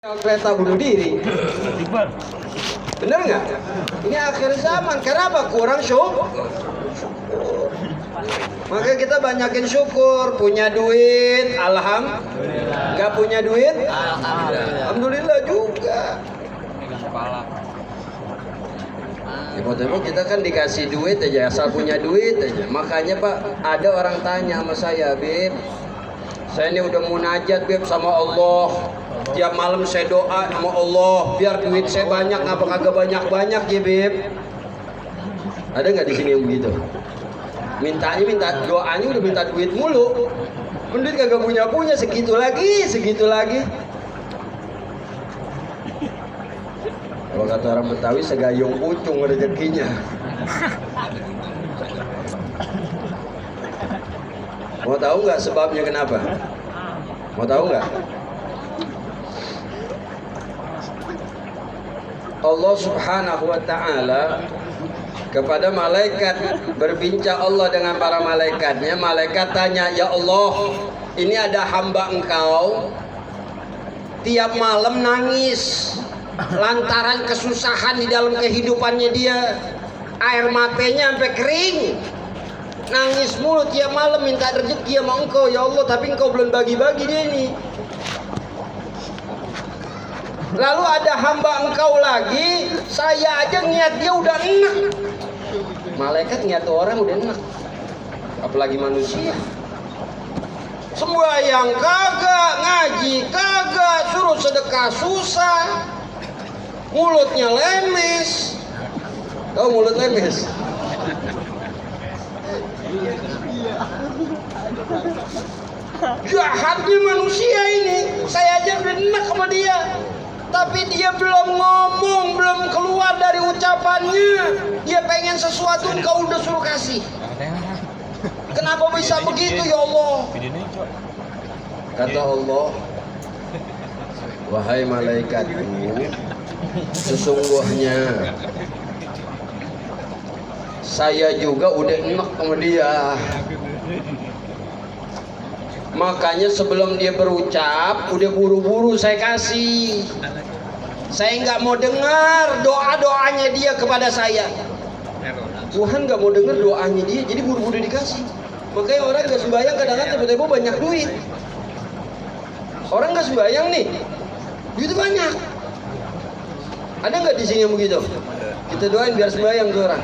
Kereta bunuh diri. Bener nggak? Ini akhir zaman. Kenapa? Kurang syukur. Maka kita banyakin syukur. Punya duit, alhamdulillah. Nggak punya duit, alhamdulillah juga. Tiba-tiba kita kan dikasih duit aja, asal punya duit aja. Makanya Pak, ada orang tanya sama saya, Beb, saya ini udah munajat Beb sama Allah. Tiap malam saya doa sama Allah biar duit saya banyak, ngapa kagak banyak-banyak ya Beb? Ada nggak di sini yang begitu? Minta doanya udah minta duit mulu. Duit kagak punya segitu lagi. Kalau kata orang Betawi segayung pucung rezekinya. Mau tahu nggak sebabnya kenapa? Mau tahu nggak? Allah Subhanahu wa ta'ala kepada malaikat, berbincang Allah dengan para malaikatnya. Malaikat tanya, ya Allah, ini ada hamba engkau tiap malam nangis lantaran kesusahan di dalam kehidupannya dia, air matanya sampai kering, nangis mulu tiap malam minta rezeki sama engkau ya Allah, tapi engkau belum bagi-bagi dia ini. Lalu ada hamba engkau lagi, saya aja niat dia udah enak. Malaikat niat orang udah enak, apalagi manusia. Sembahyang kagak, ngaji kagak, suruh sedekah susah, mulutnya lemes. Tahu mulut lemes? Jahatnya manusia ini, saya aja udah enak sama dia. Tapi dia belum ngomong, belum keluar dari ucapannya. Dia pengen sesuatu, engkau udah suruh kasih. Kenapa bisa begitu ya Allah? Kata Allah, wahai malaikatku, sesungguhnya saya juga udah enak sama dia. Makanya sebelum dia berucap, udah buru-buru saya kasih. Saya nggak mau dengar doa-doanya dia kepada saya. Tuhan nggak mau dengar doanya dia, jadi buru-buru dikasih. Makanya orang nggak sembahyang kadang-kadang tiba-tiba banyak duit. Orang nggak sembahyang nih, duit banyak. Ada nggak di sini yang begitu? Kita doain biar sembahyang tuh orang.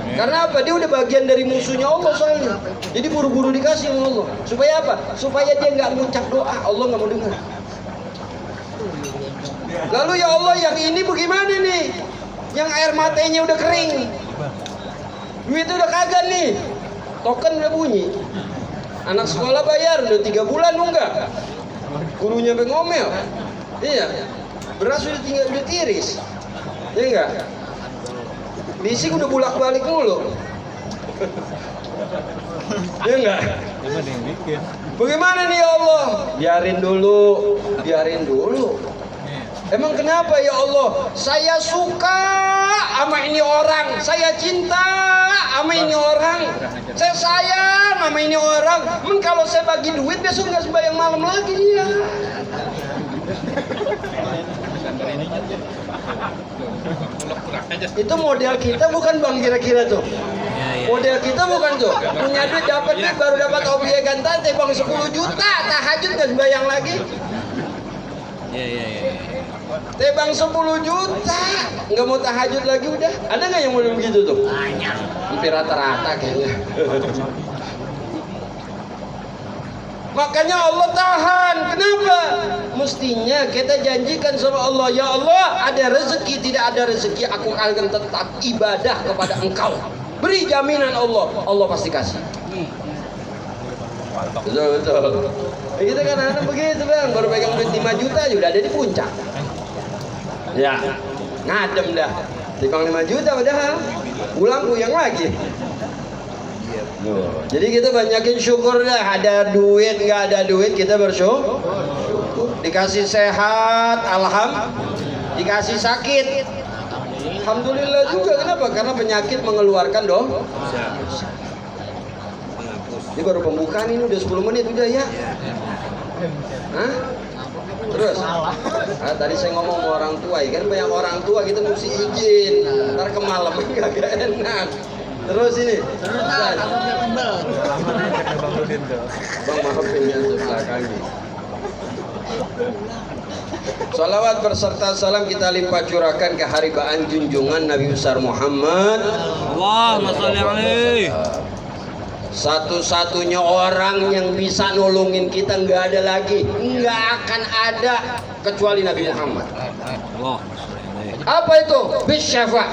Karena apa? Dia udah bagian dari musuhnya Allah soalnya. Jadi buru-buru dikasih sama Allah. Supaya apa? Supaya dia nggak mengucap doa, Allah nggak mau dengar. Lalu ya Allah, yang ini bagaimana nih? Yang air matanya udah kering, duitnya udah kagak nih, token udah bunyi, anak sekolah bayar udah 3 bulan enggak, gurunya ngomel, iya, beras udah tiris, iya enggak? Bising udah bolak-balik mulu. Ya enggak? Bagaimana nih ya Allah? Biarin dulu. Emang kenapa ya Allah? Saya suka sama ini orang, saya cinta sama ini orang, saya sayang sama ini orang. Kalau saya bagi duit besok nggak sembahyang malam lagi dia. Itu model kita bukan Bang, kira-kira tuh. Model kita bukan tuh. Punya duit dapat duit baru dapat objek ganti Bang 10 juta, tahajud nggak sembahyang lagi. Tebang 10 juta nggak mau tahajud lagi udah. Ada nggak yang model begitu tuh? Hampir rata-rata kayaknya. Makanya Allah tahan. Kenapa? Mestinya kita janjikan sama Allah, ya Allah, ada rezeki tidak ada rezeki, aku akan tetap ibadah kepada Engkau. Beri jaminan Allah pasti kasih. Betul. Kita kan anak begitu Bang, baru pegang duit 5 juta udah ada di puncak. Ya, ngadem dah. Timbang 5 juta padahal pulang puyeng lagi. Jadi kita banyakin syukur dah. Ada duit nggak ada duit kita bersyukur. Dikasih sehat, alhamdulillah. Dikasih sakit, alhamdulillah juga. Kenapa? Karena penyakit mengeluarkan dosa. Ini baru pembukaan, ini udah 10 menit udah ya. Hah? Terus tadi saya ngomong sama orang tua ya kan, banyak orang tua kita mesti izin, ntar kemalaman kagak enak. Terus ini Bang maafin ya sebelah kami. Salawat berserta salam kita limpah curahkan ke haribaan junjungan Nabi besar Muhammad. Allahumma sholli alaihi. Satu-satunya orang yang bisa nolongin kita nggak ada lagi, nggak akan ada kecuali Nabi Muhammad. Apa itu? Bisyafa'.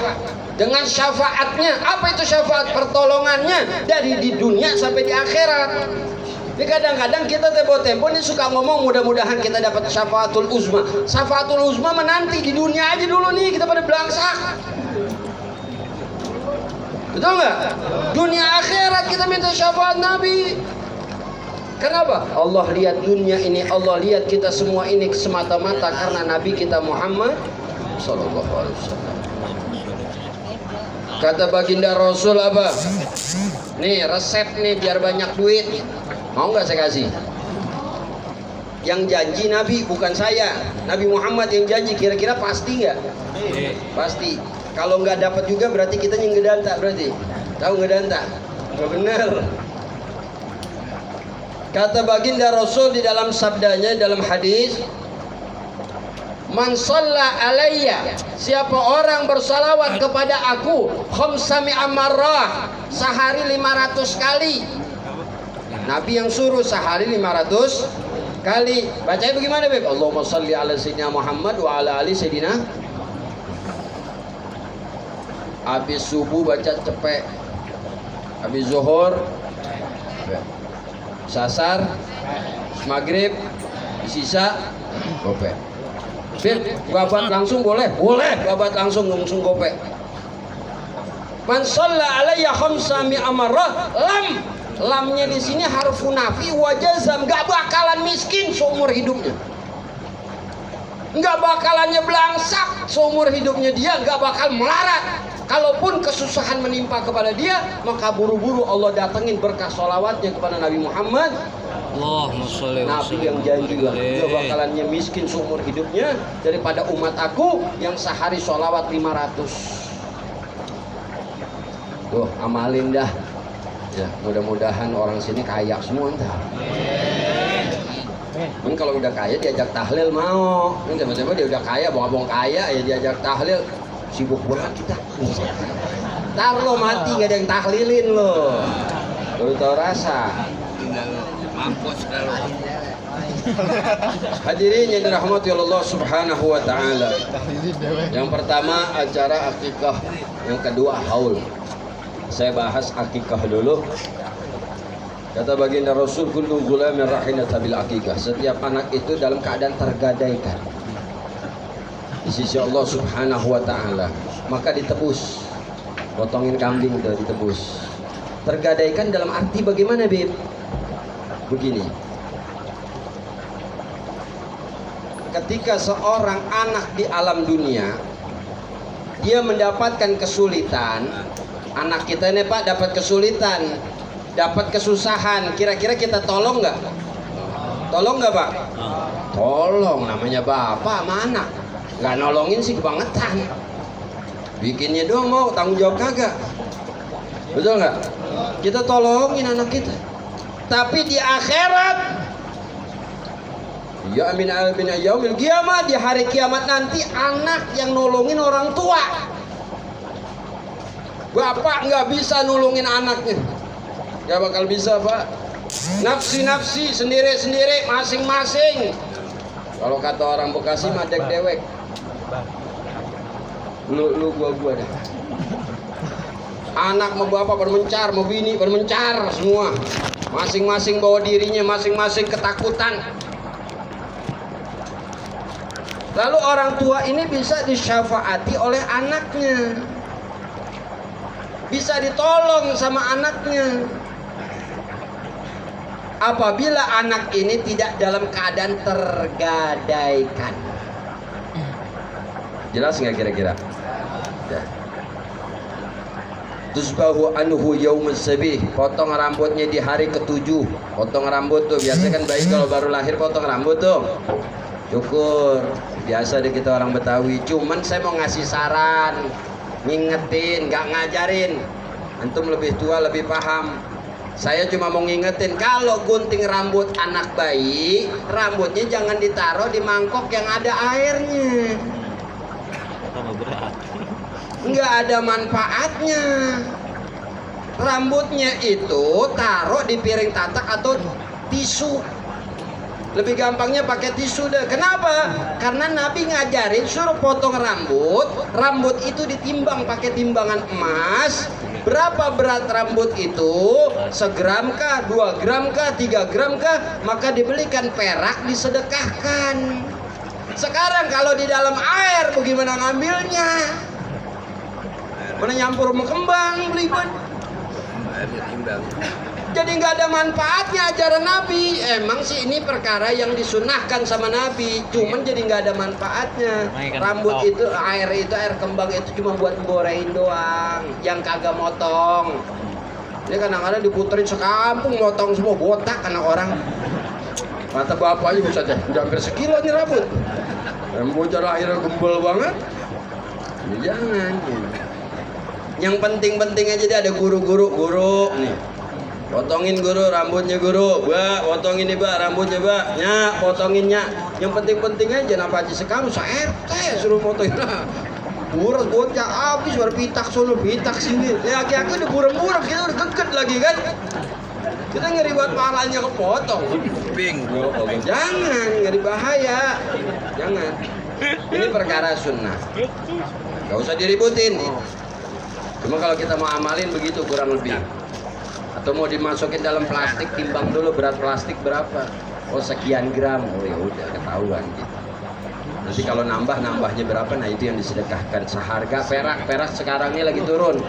Dengan syafaatnya. Apa itu syafaat? Pertolongannya dari di dunia sampai di akhirat. Jadi kadang-kadang kita tempo-tempo ini suka ngomong mudah-mudahan kita dapat syafaatul uzma. Syafaatul uzma menanti di dunia aja dulu nih, kita pada belangsak. Betul nggak? Dunia akhirat kita minta syafaat Nabi. Kenapa? Allah lihat dunia ini, Allah lihat kita semua ini semata-mata karena Nabi kita Muhammad Sallallahu Alaihi Wasallam. Kata baginda Rasul apa? Nih resep nih biar banyak duit. Mau nggak saya kasih? Yang janji Nabi bukan saya, Nabi Muhammad yang janji. Kira-kira pasti nggak? Pasti. Kalau nggak dapat juga berarti kita yang ngedanta berarti. Tahu ngedanta? Nggak benar. Kata baginda Rasul di dalam sabdanya dalam hadis, man shalla alayya, siapa orang bersalawat kepada aku khamsami amarrah, sehari 500 kali. Nabi yang suruh sehari 500 kali. Bacanya bagaimana, Beb? Allahumma shalli ala sayyidina Muhammad wa ala ali sayyidina. Habis subuh baca cepek, habis zuhur sasar, maghrib sisa gopek. Beb, babat langsung boleh? Boleh, babat langsung gopek. Man shalla alayya khamsami amarrah, lamnya di sini harfu nafi wa jazam, nggak bakalan miskin seumur hidupnya, nggak bakalannya belangsak seumur hidupnya, dia nggak bakal melarat. Kalaupun kesusahan menimpa kepada dia, maka buru-buru Allah datengin berkah sholawatnya kepada Nabi Muhammad. Allahumma sholli Nabi yang janji nggak bakalannya miskin seumur hidupnya daripada umat aku yang sehari sholawat 500. Tuh amalin dah. Ya, mudah-mudahan orang sini kaya semua entar. Kalau udah kaya diajak tahlil mau. Tiba-tiba dia udah kaya, bong-bong kaya ya diajak tahlil, sibuk berat kita. Ntar lo mati gak ada yang tahlilin lo. Lo tau rasa. Mampus kalau. Hadirin yang dirahmati Allah Subhanahu wa taala. Yang pertama acara akikah, yang kedua haul. Saya bahas akikah dulu. Kata baginda Rasul, kullu ghulamin rahinata bil akikah. Setiap anak itu dalam keadaan tergadaikan di sisi Allah Subhanahu wa taala, maka ditebus. Potongin kambing itu ditebus. Tergadaikan dalam arti bagaimana, Bib? Begini. Ketika seorang anak di alam dunia dia mendapatkan kesulitan, anak kita ini Pak dapat kesulitan, dapat kesusahan, kira-kira kita tolong nggak? Tolong nggak Pak? Tolong, namanya bapak sama anak. Nggak nolongin sih kebangetan. Bikinnya doang mau, tanggung jawab kagak. Betul nggak? Kita tolongin anak kita. Tapi di akhirat, ya amin amin yaumil qiyamah, di hari kiamat nanti anak yang nolongin orang tua. Bapak nggak bisa nolongin anaknya, nggak bakal bisa Pak. Nafsi-nafsi, sendiri-sendiri, masing-masing. Kalau kata orang Bekasi mah dek-dewek. Lu gua dah. Anak mau bapak bermencar, mau bini bermencar semua. Masing-masing bawa dirinya, masing-masing ketakutan. Lalu orang tua ini bisa disyafaati oleh anaknya, bisa ditolong sama anaknya. Apabila anak ini tidak dalam keadaan tergadaikan. Jelas nggak kira-kira? Ya. Tusbahu anhu yaumus sabih, potong rambutnya di hari ke-7. Potong rambut tuh biasanya kan bayi kalau baru lahir potong rambut tuh. Syukur. Biasa deh kita orang Betawi. Cuman saya mau ngasih saran, ngingetin, nggak ngajarin. Antum lebih tua lebih paham. Saya cuma mau ngingetin, kalau gunting rambut anak bayi, rambutnya jangan ditaruh di mangkok yang ada airnya. Nggak ada manfaatnya. Rambutnya itu taruh di piring tatak atau tisu. Lebih gampangnya pakai tisu deh. Kenapa? Karena Nabi ngajarin suruh potong rambut. Rambut itu ditimbang pakai timbangan emas. Berapa berat rambut itu? 1 gram kah? 2 gram kah? 3 gram kah? Maka dibelikan perak, disedekahkan. Sekarang kalau di dalam air bagaimana ngambilnya? Mana nyampur sama kembang belibet. Jadi nggak ada manfaatnya ajaran Nabi. Emang sih ini perkara yang disunahkan sama Nabi, cuman jadi nggak ada manfaatnya. Rambut itu, air kembang itu cuma buat gorein doang, yang kagak motong. Ini kadang-kadang diputerin sekampung, motong semua, botak anak orang. Kata bapaknya bisa deh, udah hampir sekilo nih rambut. Rambutnya akhirnya gembel banget. Ya, jangan. Yang penting-penting aja dia ada guru nih. Potongin guru rambutnya guru, Mbak, potongin nih Mbak rambutnya Mbak, nyak, potongin nyak. Yang penting-penting aja napa aja sekamu RT suruh potongin. Buras bocah habis berpitak sono pitak sini. Ya aki-aki udah burem-burem, kita udah keket lagi kan. Kita ngeri buat palanya kepotong. Jangan, ngeri bahaya. Jangan. Ini perkara sunnah. Gak usah diributin. Cuma kalau kita mau amalin begitu kurang lebih. Atau mau dimasukin dalam plastik, timbang dulu berat plastik berapa. Oh sekian gram. Oh ya udah ketahuan gitu. Nanti kalau nambahnya berapa, nah itu yang disedekahkan. Seharga perak sekarang ini lagi turun.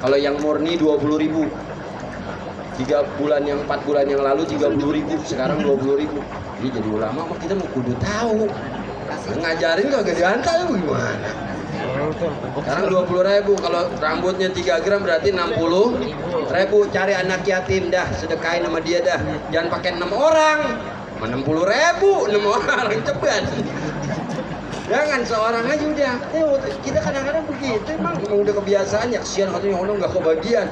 Kalau yang murni 20.000. 4 bulan yang lalu 30.000, sekarang 20.000. Jadi ulama mah kita mau kudu tahu. Ngajarin kagak diantar gimana? Sekarang 20.000, kalau rambutnya 3 gram berarti 60.000. Cari anak yatim dah, sedekahin sama dia dah. Jangan pakai 6 orang, 60.000 6 orang cepat. Jangan seorang aja udah. Kita kadang-kadang begitu, emang udah kebiasaan ya. Kesian katanya orang nggak kebagian.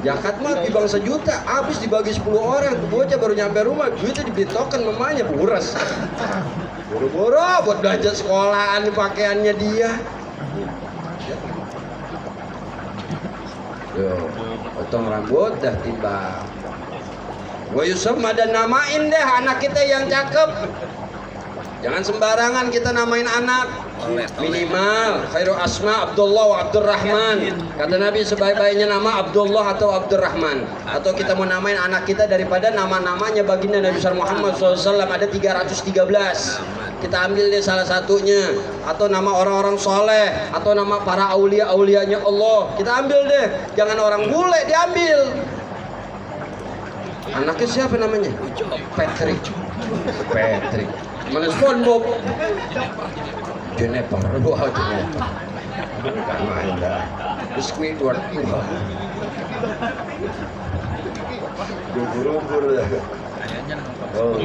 Zakat mah dibang 1 juta, habis dibagi 10 orang. Bocah baru nyampe rumah, duitnya dibeli token mamanya buras. Buru-buru buat belanja sekolahan pakaiannya dia. Yo, potong rambut dah timbang. Wa yusamma dan namain deh anak kita yang cakep. Jangan sembarangan kita namain anak. Minimal khairu asma Abdullah wa Abdurrahman. Kata Nabi sebaik-baiknya nama Abdullah atau Abdurrahman. Atau kita mau namain anak kita daripada nama-namanya baginda Nabi Muhammad SAW ada 313. Kita ambil deh salah satunya. Atau nama orang-orang soleh, atau nama para aulia-aulianya Allah. Kita ambil deh. Jangan orang bule diambil. Anaknya siapa namanya? Patrick. Mana SpongeBob? Jennifer. Wah, Jennifer. Bukan main dah. Squidward. Gubur-gubur dah. Oh,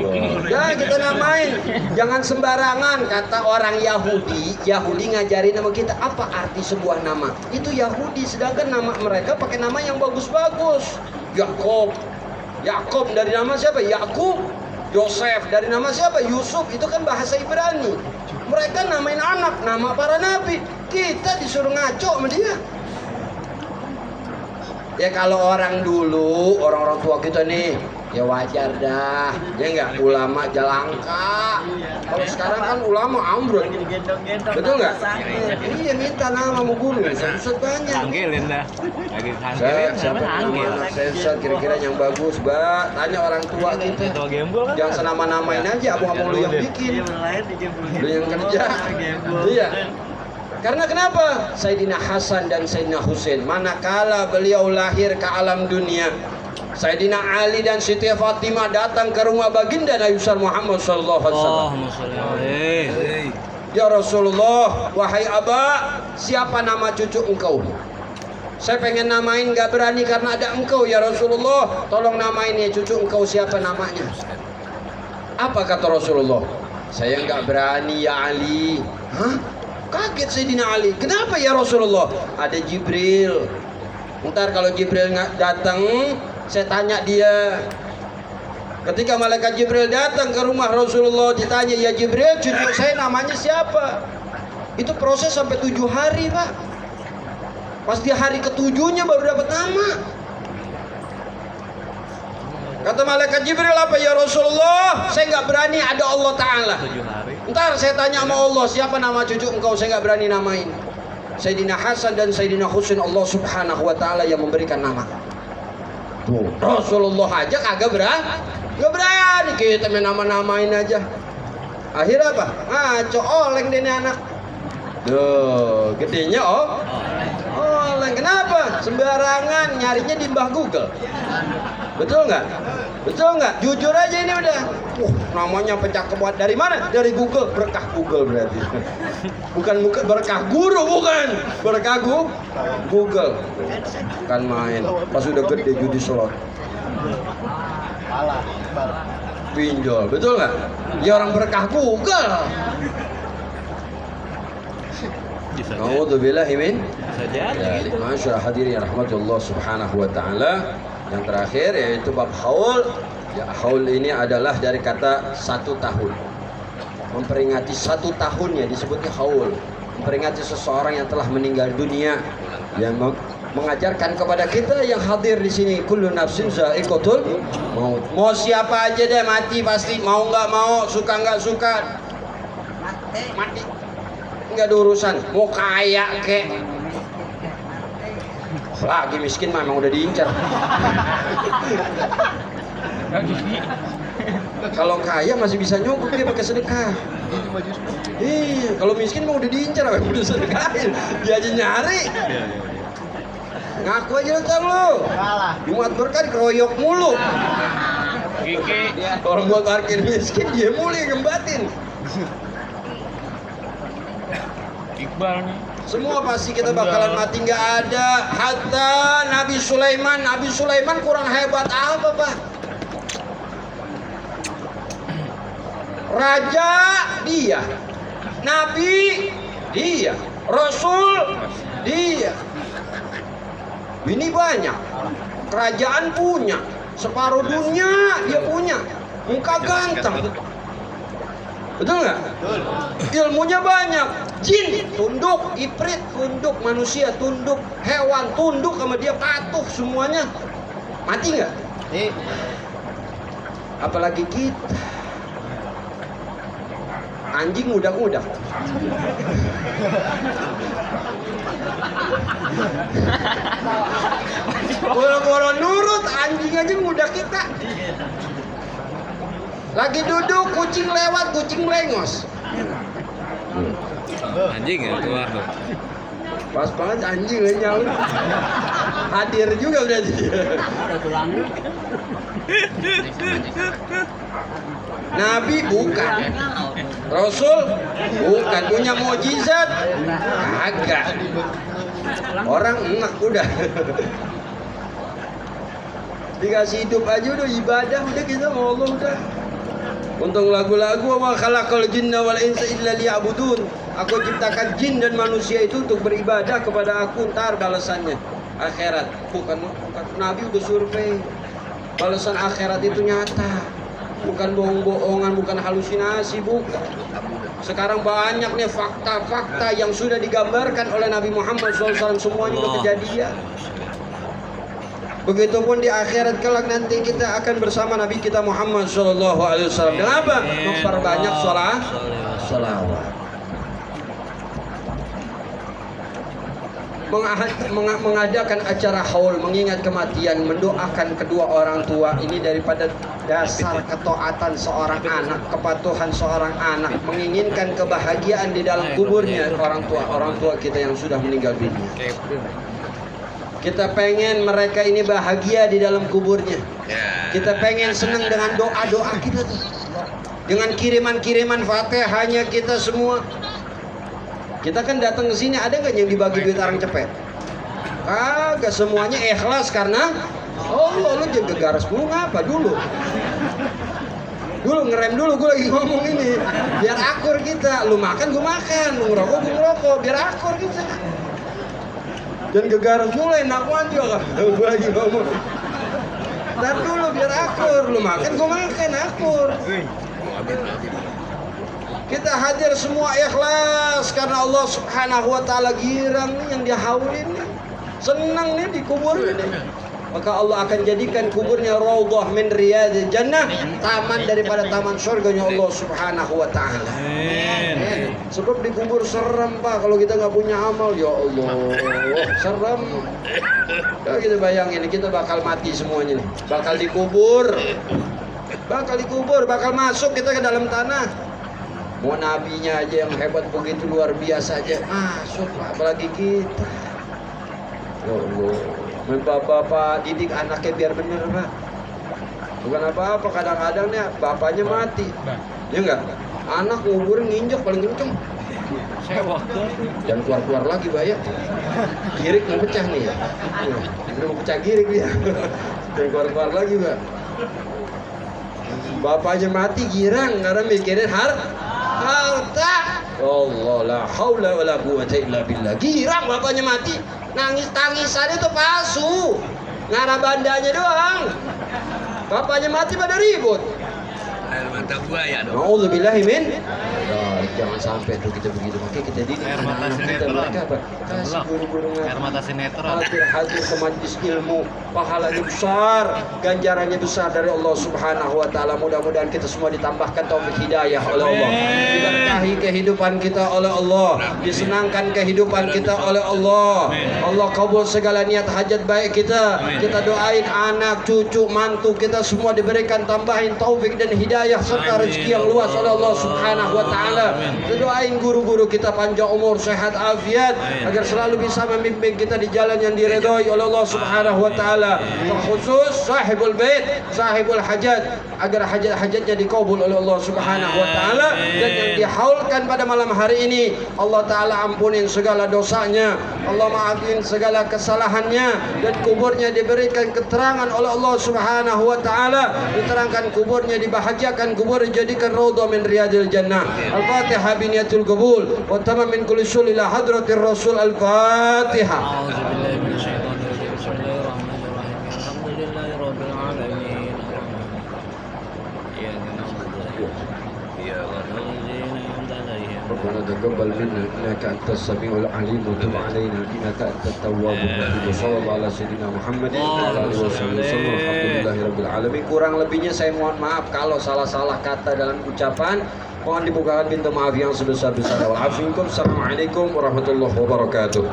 ya kita namain. Jangan sembarangan. Kata orang Yahudi ngajarin nama kita. Apa arti sebuah nama? Itu Yahudi, sedangkan nama mereka pakai nama yang bagus-bagus. Yakob dari nama siapa? Yakub. Yosef dari nama siapa? Yusuf. Itu kan bahasa Ibrani. Mereka namain anak nama para nabi. Kita disuruh ngaco sama dia. Ya kalau orang dulu, orang-orang tua kita nih, ya wajar dah. Ya enggak, ulama jalangka. Kalau sekarang kan ulama ambruk. Betul enggak? Iya, minta nama mau guru. Susah banyak. Panggilin dah. Lagi Siapa nama? Saya kira-kira yang bagus, Mbak. Tanya orang tua kita. Jangan senama-namain aja, abang-abang lu yang bikin. Lu yang kerja. Iya. Karena kenapa? Sayyidina Hasan dan Sayyidina Husain manakala beliau lahir ke alam dunia, Sayyidina Ali dan Siti Fatimah datang ke rumah baginda Nabi Muhammad sallallahu alaihi wasallam. Ya Rasulullah, wahai Aba, siapa nama cucu engkau? Saya pengen namain gak berani karena ada engkau ya Rasulullah. Tolong namain ya cucu engkau siapa namanya? Apa kata Rasulullah? Saya nggak berani ya Ali. Hah? Kaget Sayyidina Ali. Kenapa ya Rasulullah? Ada Jibril. Ntar kalau Jibril nggak datang, saya tanya dia. Ketika malaikat Jibril datang ke rumah Rasulullah, ditanya, ya Jibril, cucu saya namanya siapa? Itu proses sampai 7 hari, Pak. Pas di hari ke-7-nya baru dapat nama. Kata malaikat Jibril, apa ya Rasulullah? Saya nggak berani, ada Allah Ta'ala. Ntar saya tanya sama Allah, siapa nama cucu engkau? Saya nggak berani namain. Sayyidina Hasan dan Sayyidina Husain, Allah Subhanahu wa Ta'ala yang memberikan nama. Tuh, Rasulullah aja kagak nggak berani, kita main nama-namain aja. Akhirnya apa? Ngaco oleng deh nih anak. Duh, gedenya oleng. Kenapa? Sembarangan nyarinya di mbah Google. Betul nggak? Betul nggak? Jujur aja ini udah. Namanya pecah kebuat dari mana? Dari Google. Berkah Google berarti. Bukan berkah guru, bukan. Berkah Google. Kan main. Pas udah gede judi slot. Pinjol, betul nggak? Ya orang berkah Google. Nauzubillahi min. Masyaallah hadirin rahmatullah subhanahu wa ta'ala. Yang terakhir yaitu bab haul. Ya, haul ini adalah dari kata 1 tahun. Memperingati 1 tahunnya disebutnya haul. Memperingati seseorang yang telah meninggal dunia, yang mengajarkan kepada kita yang hadir di sini, kullu nafsin za'iqatul maut. Mau siapa aja deh mati pasti, mau nggak mau, suka nggak suka, mati. Nggak ada urusan. Mau kaya kek, lagi miskin mah emang udah diincar. Kalau kaya masih bisa nyogok dia pakai sedekah. Iya, kalau miskin mah udah diincar, udah sedekahin. Dia aja nyari. Ngaku aja tentang lu. Jumat berkah dikeroyok mulu. Orang buat parkir miskin dia mulu yang ngembatin. Iqbal nih. Semua pasti kita bakalan mati, nggak ada. Hatta Nabi Sulaiman kurang hebat apa, Pak? Raja dia, Nabi dia, Rasul dia. Ini banyak, kerajaan punya, separuh dunia dia punya, muka ganteng, betul nggak? Ilmunya banyak, jin tunduk, ifrit tunduk, manusia tunduk, hewan tunduk sama dia, patuh semuanya. Mati nggak? Apalagi kita, anjing udak-udak. Boro-boro nurut, anjing aja ngudak kita. Lagi duduk, kucing lewat, kucing melengos. Anjing ya keluar tuh. Pas banget anjing nyaut. Hadir juga berarti. Nabi bukan, Rasul bukan, punya mukjizat agak. Orang enak udah. Dikasih hidup aja udah ibadah, udah kita mau Allah udah. Untung lagu-lagu wa khalaqal jinna wal insa illa liya'budun. Aku ciptakan jin dan manusia itu untuk beribadah kepada aku, ntar balasannya akhirat. Bukan Nabi udah survei. Balasan akhirat itu nyata. Bukan bohong-bohongan, bukan halusinasi, bukan. Sekarang banyak nih fakta-fakta yang sudah digambarkan oleh Nabi Muhammad SAW, semuanya udah kejadian. Begitupun di akhirat kelak nanti kita akan bersama Nabi kita Muhammad SAW. Kenapa? Memperbanyak sholawat. Mengadakan acara haul, mengingat kematian, mendoakan kedua orang tua, ini daripada dasar ketaatan seorang anak, kepatuhan seorang anak, menginginkan kebahagiaan di dalam kuburnya orang tua kita yang sudah meninggal dunia. Kita pengen mereka ini bahagia di dalam kuburnya. Kita pengen senang dengan doa-doa kita tuh, dengan kiriman-kiriman Fatihahnya kita semua. Kita kan datang ke sini, ada nggak yang dibagi duit orang cepet? Kagak, semuanya ikhlas karena Allah. Lu jaga garas dulu ngapa dulu? dulu, ngerem dulu, gue lagi ngomong ini. Biar akur kita. Lu makan, gue makan. Lu ngerokok, gue ngerokok. Biar akur kita. Dan gegaran mulai nakwan juga. Gue lagi ngomong. Dan dulu biar akur. Lu makan, gue makan. Akur. Kita hadir semua ikhlas karena Allah Subhanahu wa taala girang nih yang dia haulin nih. Senang nih di kubur ini. Maka Allah akan jadikan kuburnya raudhah min riyadil jannah, taman daripada taman surganya Allah Subhanahu wa taala. Amin. Sebab di kubur serem Pak kalau kita nggak punya amal, ya Allah. Serem. Kalau kita bayangin kita bakal mati semuanya nih. Bakal dikubur. Bakal masuk kita ke dalam tanah. Mau nabinya aja yang hebat begitu luar biasa aja masuk, apalagi kita. Ya Allah. Bapak didik anaknya biar bener Pak. Bukan apa-apa, kadang-kadang nih bapaknya mati. Ya enggak? Anak ngubur nginjek paling kenceng. Jangan keluar-keluar lagi Pak ya. Girik mau pecah nih ya. Mau pecah girik dia. Jangan keluar-keluar lagi Pak. Bapaknya mati girang karena mikirin harta. Allah la haula wala quwwata illa billah. Girang bapaknya mati. Nangis-tangisannya tuh palsu. Ngarah bandanya doang. Bapaknya mati pada ribut. Air mata buaya dong. Nauzubillahi min. Jangan sampai tuh kita begitu. Makanya kita didik Air mata anak-anak kita sinetron. mereka apa? Kasih guru-guru ngaji. Air mata sinetron. Hadir ke majlis ilmu, pahalanya besar, ganjarannya besar dari Allah Subhanahu wa taala. Mudah-mudahan kita semua ditambahkan taufik hidayah oleh Allah. Diberkahi kehidupan kita oleh Allah, disenangkan kehidupan kita oleh Allah. Allah kabul segala niat hajat baik kita. Kita doain anak, cucu, mantu kita semua diberikan tambahin taufik dan hidayah serta rezeki yang luas oleh Allah Subhanahu wa taala. Kita doain guru-guru kita panjang umur, sehat, afiat agar selalu bisa memimpin kita di jalan yang diredhoi oleh Allah Subhanahu wa taala. Terkhusus sahibul bait, sahibul hajat, agar hajat-hajatnya dikabul oleh Allah Subhanahu wa taala, dan yang dihaulkan pada malam hari ini Allah taala ampunin segala dosanya, Allah maafin segala kesalahannya, dan kuburnya diberikan keterangan oleh Allah Subhanahu wa taala, diterangkan kuburnya, dibahagiakan kubur, dijadikan raudhah min riyadil jannah. Al-Fatihah biniyatul qabul wa tamam min kulli syul ila hadratir Rasul. Al-Fatihah. A'udzubillahi minasyaitonir rajim. Bismillahirrahmanirrahim. Alhamdulillahirabbil alamin. Iyyaka na'budu wa iyyaka nasta'in. ربنا تقبل منا انك انت السميع العليم وتب علينا انك انت التواب الرحيم. وصلى الله على سيدنا محمد وعلى اله وصحبه وسلم. Alhamdulillahirabbil alamin. Kurang lebihnya saya mohon maaf kalau salah-salah kata dalam ucapan. Mohon dibukakan pintu maaf yang sebesar-besarnya. Assalamualaikum warahmatullahi wabarakatuh.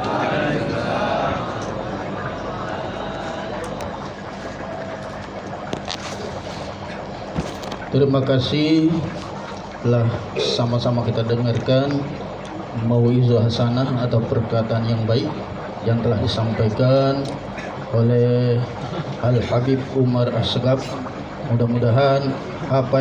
Terima kasih telah sama-sama kita dengarkan mauizah hasanah atau perkataan yang baik yang telah disampaikan oleh Al Habib Umar Asghaf. Mudah-mudahan apa